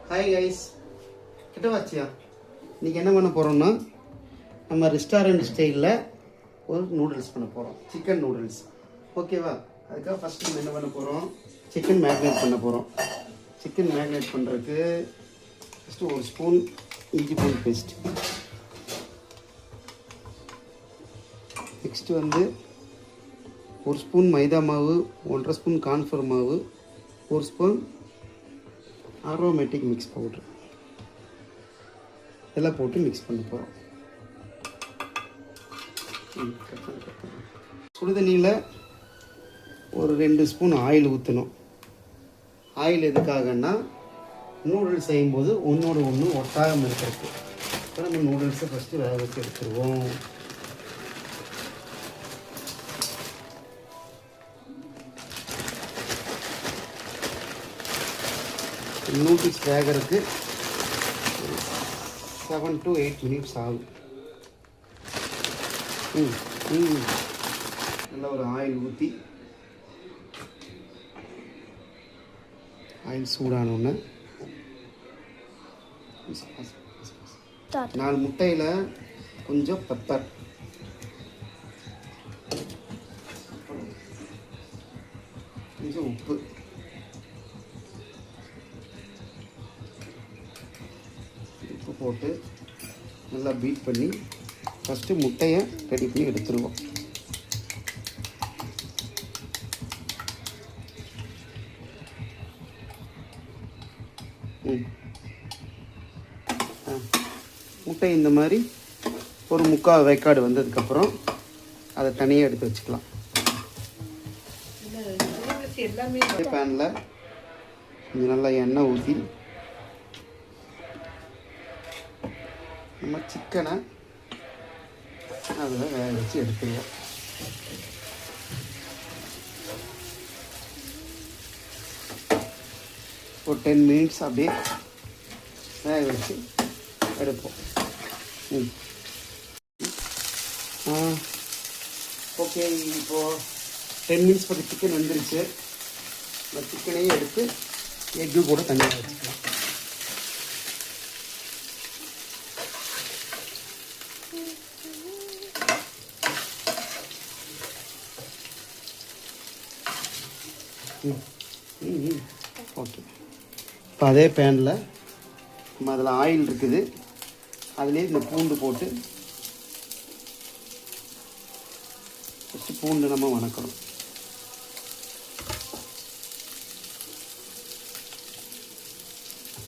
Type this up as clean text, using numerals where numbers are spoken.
Hi guys, கிட்ட வாச்சியா? இன்றைக்கி என்ன பண்ண போகிறோம்னா, நம்ம ரெஸ்டாரண்ட் ஸ்டைலில் ஒரு நூடுல்ஸ் பண்ண போகிறோம். Chicken noodles. ஓகேவா? அதுக்காக ஃபஸ்ட்டு நம்ம என்ன பண்ண போகிறோம், சிக்கன் மேக்னேட் பண்ண போகிறோம். சிக்கன் மேக்னேட் பண்ணுறதுக்கு ஃபஸ்ட்டு ஒரு ஸ்பூன் இஞ்சி பூண்டு பேஸ்ட், நெக்ஸ்ட்டு வந்து ஒரு ஸ்பூன் மைதா மாவு, 1.5 ஸ்பூன் கார்ன்ஃப்ளவர் மாவு, ஒரு ஸ்பூன் அரோமேட்டிக் மிக்ஸ் பவுட்ரு, இதெல்லாம் போட்டு மிக்ஸ் பண்ண போகிறோம். சுடுதண்ணியில் ஒரு 2 ஸ்பூன் ஆயில் ஊற்றணும். ஆயில் எதுக்காகன்னா, நூடுல்ஸ் செய்யும்போது ஒன்றோடு ஒன்று ஒட்டாமல் இருக்கிறதுக்கு. இப்போ நம்ம நூடுல்ஸை ஃபஸ்ட்டு வேக வச்சு எடுத்துருவோம். நூடுல்ஸ் வேகிறதுக்கு 7 to 8 மினிட்ஸ் ஆகும். நல்லா ஒரு ஆயில் ஊற்றி, ஆயில் சூடானோடனே 4 முட்டையில் கொஞ்சம் பெப்பர், கொஞ்சம் உப்பு, போட்டு நல்லா பீட் பண்ணி ஃபஸ்ட்டு முட்டையை ரெடி பண்ணி எடுத்துருவோம். முட்டை இந்த மாதிரி ஒரு 3/4 வேக்காடு வந்ததுக்கப்புறம் அதை தனியாக எடுத்து வச்சுக்கலாம். பேனில் கொஞ்சம் நல்லா எண்ணெய் ஊற்றி நம்ம சிக்கனை அதில் வேக வச்சு எடுத்துருவோம். ஒரு 10 மினிட்ஸ் அப்படியே வேக வச்சு எடுப்போம். ஓகே, இப்போது 10 மினிட்ஸ் பற்றி சிக்கன் வந்துருச்சு. இந்த சிக்கனையும் எடுத்து எக்கு கூட தனியாக வச்சுக்கலாம். ஓகே, இப்போ அதே பேனில் நம்ம அதில் ஆயில் இருக்குது, அதுலேயே இந்த பூண்டு போட்டு ஃபஸ்ட்டு பூண்டு நம்ம வணக்கணும்.